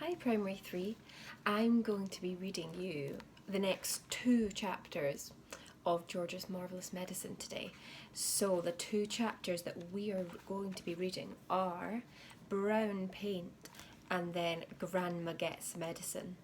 Hi Primary 3, I'm going to be reading you the next 2 chapters of George's Marvellous Medicine today. So the 2 chapters that we are going to be reading are Brown Paint and then Grandma Gets Medicine.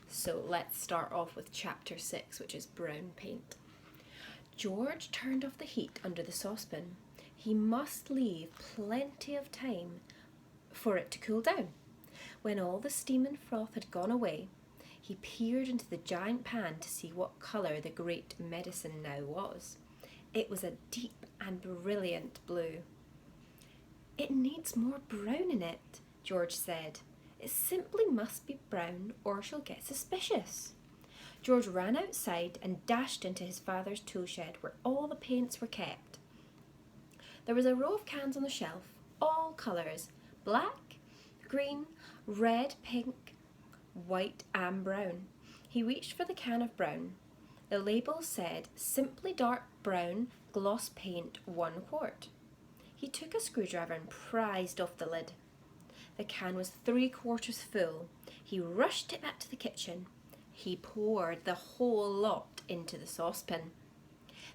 So let's start off with chapter 6, which is Brown Paint. George turned off the heat under the saucepan. He must leave plenty of time for it to cool down. When all the steam and froth had gone away, he peered into the giant pan to see what colour the great medicine now was. It was a deep and brilliant blue. "It needs more brown in it," George said. "It simply must be brown or she'll get suspicious." George ran outside and dashed into his father's tool shed where all the paints were kept. There was a row of cans on the shelf, all colours: black, green, red, pink, white and brown. He reached for the can of brown. The label said, "Simply Dark Brown Gloss Paint 1 quart. He took a screwdriver and prized off the lid. The can was 3/4 full. He rushed it back to the kitchen. He poured the whole lot into the saucepan.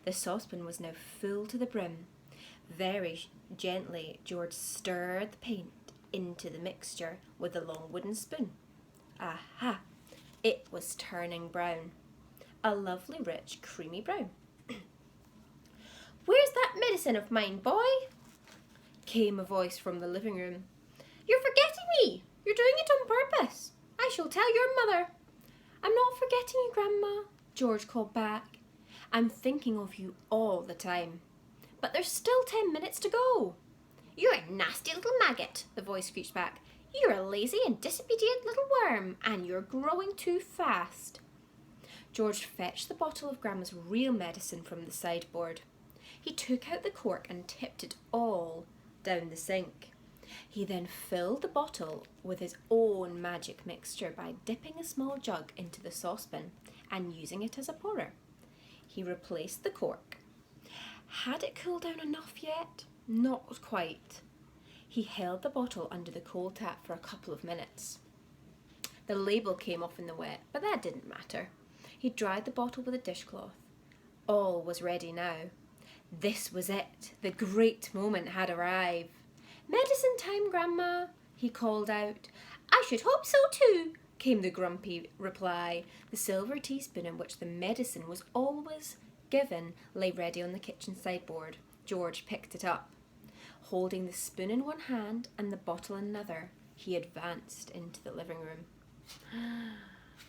The saucepan was now full to the brim. Very gently, George stirred the paint into the mixture with a long wooden spoon. Aha! It was turning brown. A lovely, rich, creamy brown. "Where's that medicine of mine, boy?" came a voice from the living room. "You're forgetting me. You're doing it on purpose. I shall tell your mother." "I'm not forgetting you, Grandma," George called back. "I'm thinking of you all the time. But there's still 10 minutes to go." "You're a nasty little maggot," the voice screeched back. "You're a lazy and disobedient little worm, and you're growing too fast." George fetched the bottle of Grandma's real medicine from the sideboard. He took out the cork and tipped it all down the sink. He then filled the bottle with his own magic mixture by dipping a small jug into the saucepan and using it as a pourer. He replaced the cork. Had it cooled down enough yet? Not quite. He held the bottle under the cold tap for a couple of minutes. The label came off in the wet, but that didn't matter. He dried the bottle with a dishcloth. All was ready now. This was it. The great moment had arrived. "Medicine time, Grandma," he called out. "I should hope so too," came the grumpy reply. The silver teaspoon in which the medicine was always given lay ready on the kitchen sideboard. George picked it up. Holding the spoon in one hand and the bottle in another, he advanced into the living room.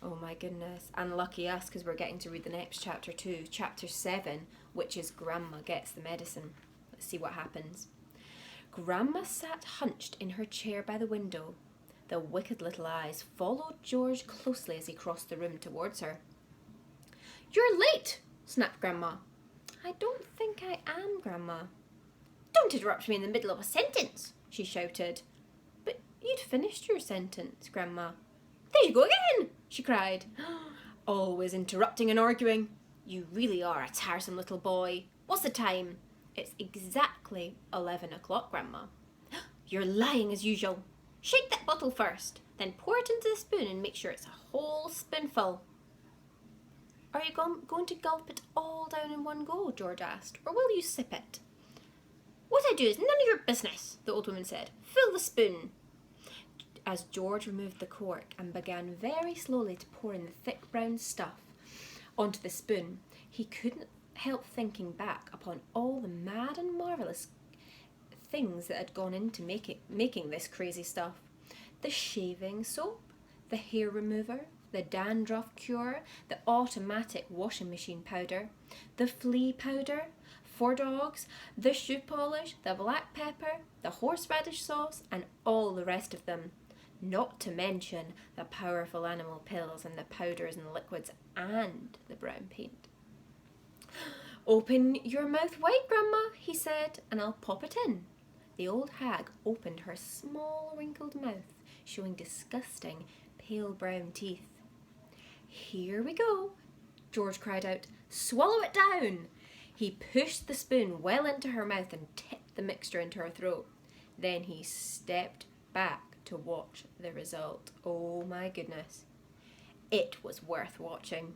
Oh my goodness, and lucky us because we're getting to read the next chapter too, chapter 7, which is Grandma Gets the Medicine. Let's see what happens. Grandma sat hunched in her chair by the window. The wicked little eyes followed George closely as he crossed the room towards her. "You're late," snapped Grandma. "I don't think I am, Grandma." "Don't interrupt me in the middle of a sentence," she shouted. "But you'd finished your sentence, Grandma." "There you go again," she cried. "Always interrupting and arguing. You really are a tiresome little boy. What's the time?" "It's exactly 11 o'clock, Grandma." "You're lying as usual. Shake that bottle first, then pour it into the spoon and make sure it's a whole spoonful." "Are you going to gulp it all down in one go?" George asked, "or will you sip it?" "What I do is none of your business," the old woman said. "Fill the spoon." As George removed the cork and began very slowly to pour in the thick brown stuff onto the spoon, he couldn't help thinking back upon all the mad and marvellous things that had gone into making this crazy stuff. The shaving soap, the hair remover, the dandruff cure, the automatic washing machine powder, the flea powder for dogs, the shoe polish, the black pepper, the horseradish sauce, and all the rest of them. Not to mention the powerful animal pills and the powders and liquids and the brown paint. "Open your mouth wide, Grandma," he said, "and I'll pop it in." The old hag opened her small wrinkled mouth, showing disgusting pale brown teeth. "Here we go," George cried out. "Swallow it down." He pushed the spoon well into her mouth and tipped the mixture into her throat. Then he stepped back to watch the result. Oh my goodness. It was worth watching.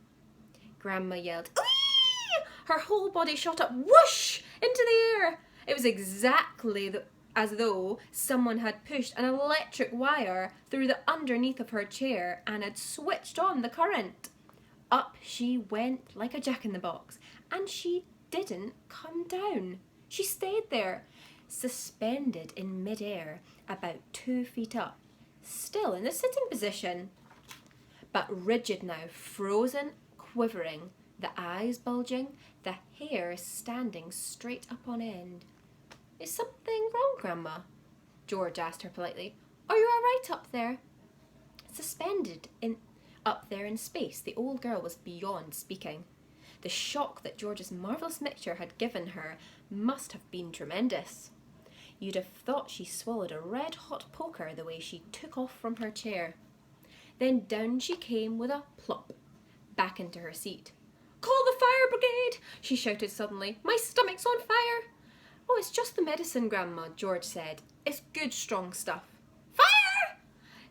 Grandma yelled, "Whee!" Her whole body shot up, whoosh, into the air. It was exactly as though someone had pushed an electric wire through the underneath of her chair and had switched on the current. Up she went like a jack-in-the-box, and she didn't come down. She stayed there, suspended in mid-air, about 2 feet up, still in the sitting position, but rigid now, frozen, quivering, the eyes bulging, the hair standing straight up on end. "Is something wrong, Grandma?" George asked her politely. "Are you all right up there?" Suspended up there in space, the old girl was beyond speaking. The shock that George's marvellous mixture had given her must have been tremendous. You'd have thought she swallowed a red-hot poker the way she took off from her chair. Then down she came with a plop, back into her seat. "Call the fire brigade!" she shouted suddenly. "My stomach's on fire!" "Oh, it's just the medicine, Grandma," George said. "It's good, strong stuff." "Fire!"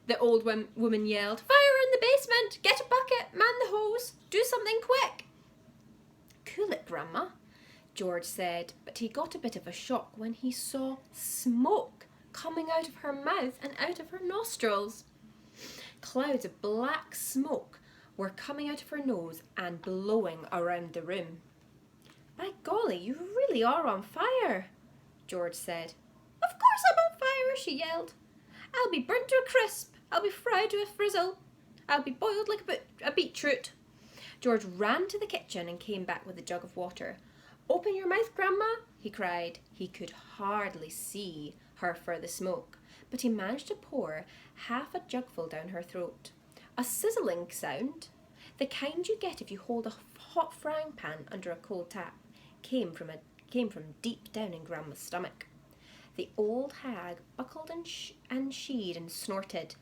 the old woman yelled. "Fire in the basement! Get a bucket! Man the hose! Do something quick!" "Cool it, Grandma," George said, but he got a bit of a shock when he saw smoke coming out of her mouth and out of her nostrils. Clouds of black smoke were coming out of her nose and blowing around the room. "By golly, you really are on fire," George said. "Of course I'm on fire," she yelled. "I'll be burnt to a crisp. I'll be fried to a frizzle. I'll be boiled like a beetroot." George ran to the kitchen and came back with a jug of water. "Open your mouth, Grandma," he cried. He could hardly see her for the smoke, but he managed to pour half a jugful down her throat. A sizzling sound, the kind you get if you hold a hot frying pan under a cold tap, came from deep down in Grandma's stomach. The old hag buckled and sheed and snorted.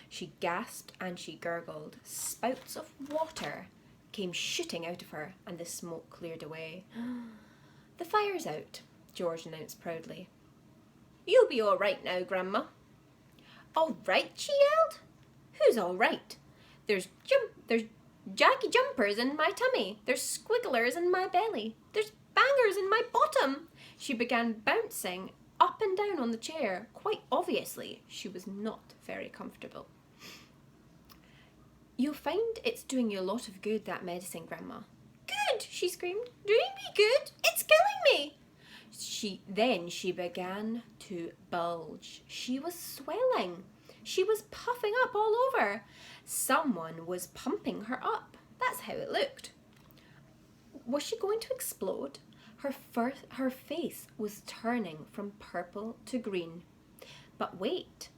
She gasped and she gurgled. Spouts of water came shooting out of her, and the smoke cleared away. "The fire's out," George announced proudly. "You'll be all right now, Grandma." "All right?" she yelled. "Who's all right? There's jaggy jumpers in my tummy. There's squigglers in my belly. There's bangers in my bottom." She began bouncing up and down on the chair. Quite obviously, she was not very comfortable. "You'll find it's doing you a lot of good, that medicine, Grandma." "Good!" she screamed. "Doing me good? It's killing me!" Then she began to bulge. She was swelling. She was puffing up all over. Someone was pumping her up. That's how it looked. Was she going to explode? Her face was turning from purple to green. But wait,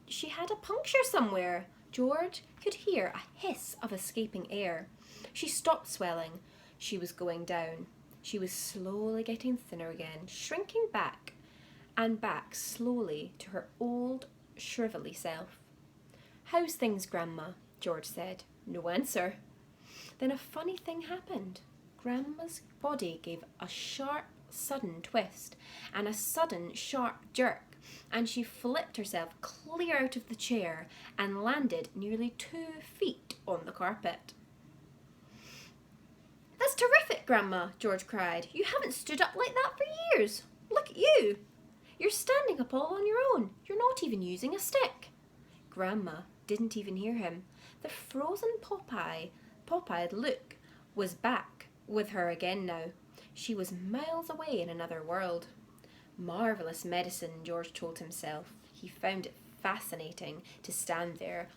she had a puncture somewhere. George could hear a hiss of escaping air. She stopped swelling. She was going down. She was slowly getting thinner again, shrinking back and back slowly to her old, shrivelly self. "How's things, Grandma?" George said. No answer. Then a funny thing happened. Grandma's body gave a sharp, sudden twist and a sudden, sharp jerk, and she flipped herself clear out of the chair and landed nearly 2 feet on the carpet. "That's terrific, Grandma," George cried. "You haven't stood up like that for years. Look at you. You're standing up all on your own. You're not even using a stick." Grandma didn't even hear him. The frozen pop-eyed look was back with her again now. She was miles away in another world. Marvellous medicine, George told himself. He found it fascinating to stand there,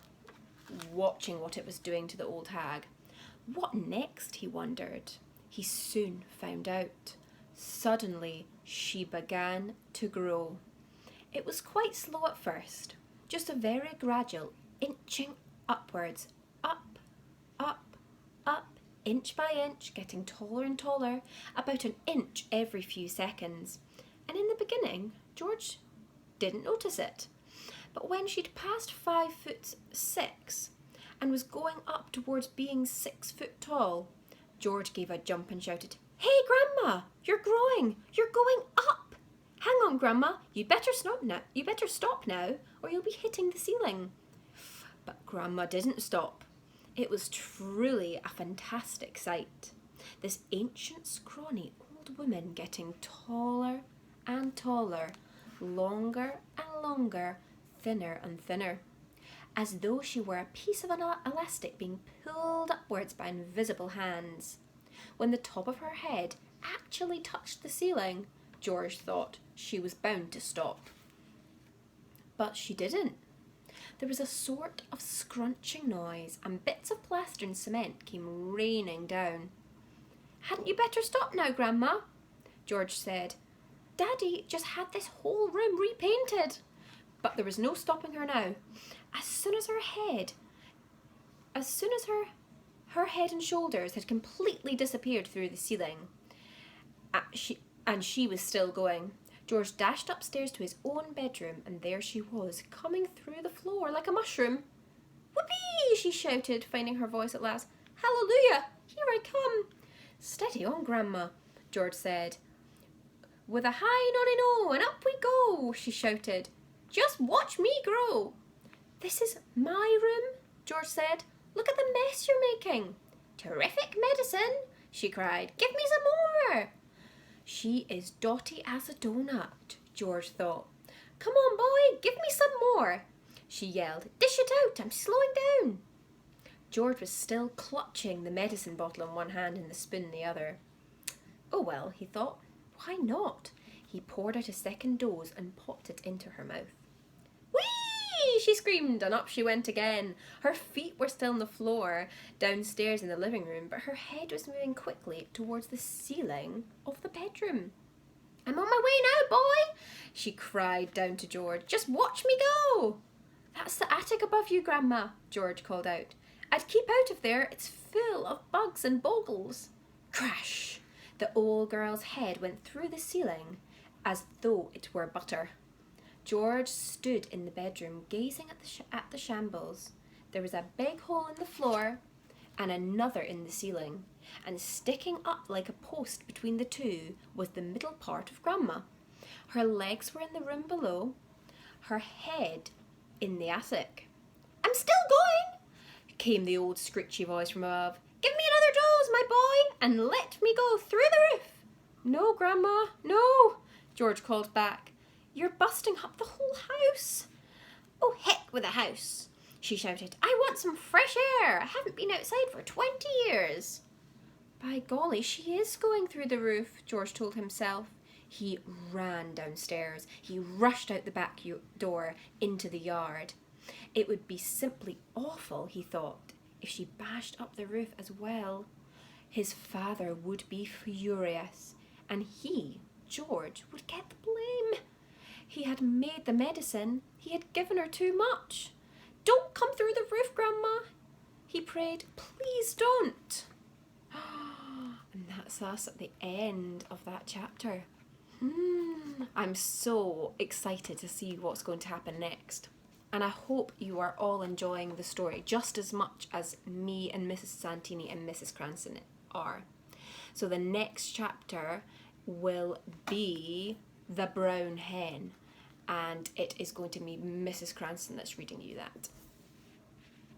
watching what it was doing to the old hag. What next, he wondered. He soon found out. Suddenly, she began to grow. It was quite slow at first, just a very gradual inching upwards, up, up, up, inch by inch, getting taller and taller, about an inch every few seconds. And in the beginning, George didn't notice it. But when she'd passed 5'6" and was going up towards being 6 foot tall, George gave a jump and shouted, "Hey, Grandma, you're growing! You're going up! Hang on, Grandma, you'd better stop now, or you'll be hitting the ceiling. But Grandma didn't stop. It was truly a fantastic sight. This ancient, scrawny old woman getting taller and taller, longer and longer, thinner and thinner, as though she were a piece of an elastic being pulled upwards by invisible hands. When the top of her head actually touched the ceiling, George thought she was bound to stop. But she didn't. There was a sort of scrunching noise, and bits of plaster and cement came raining down. Hadn't you better stop now, Grandma? George said. Daddy just had this whole room repainted. But there was no stopping her now. As soon as her head and shoulders had completely disappeared through the ceiling, and she was still going, George dashed upstairs to his own bedroom, and there she was, coming through the floor like a mushroom. Whoopee! She shouted, finding her voice at last. Hallelujah! Here I come! Steady on, Grandma, George said. With a high noddy no, and up we go, she shouted. Just watch me grow. This is my room, George said. Look at the mess you're making. Terrific medicine, she cried. Give me some more. She is dotty as a donut, George thought. Come on, boy, give me some more, she yelled. Dish it out, I'm slowing down. George was still clutching the medicine bottle in one hand and the spoon in the other. Oh well, he thought, why not? He poured out a second dose and popped it into her mouth. Whee! She screamed, and up she went again. Her feet were still on the floor downstairs in the living room, but her head was moving quickly towards the ceiling of the bedroom. I'm on my way now, boy, she cried down to George. Just watch me go. That's the attic above you, Grandma, George called out. I'd keep out of there. It's full of bugs and bogles. Crash! The old girl's head went through the ceiling as though it were butter. George stood in the bedroom gazing at the shambles. There was a big hole in the floor and another in the ceiling, and sticking up like a post between the two was the middle part of Grandma. Her legs were in the room below, her head in the attic. I'm still going, came the old screechy voice from above. Give me another dose, my boy, and let me go through the roof. No, Grandma, no, George called back. You're busting up the whole house. Oh, heck with the house, she shouted. I want some fresh air. I haven't been outside for 20 years. By golly, she is going through the roof, George told himself. He ran downstairs. He rushed out the back door into the yard. It would be simply awful, he thought, if she bashed up the roof as well. His father would be furious, and he, George, would get the blame. He had made the medicine. He had given her too much. Don't come through the roof, Grandma, he prayed. Please don't. And that's us at the end of that chapter. I'm so excited to see what's going to happen next. And I hope you are all enjoying the story just as much as me and Mrs. Santini and Mrs. Cranston are. So the next chapter will be The Brown Hen, and it is going to be Mrs. Cranston that's reading you that.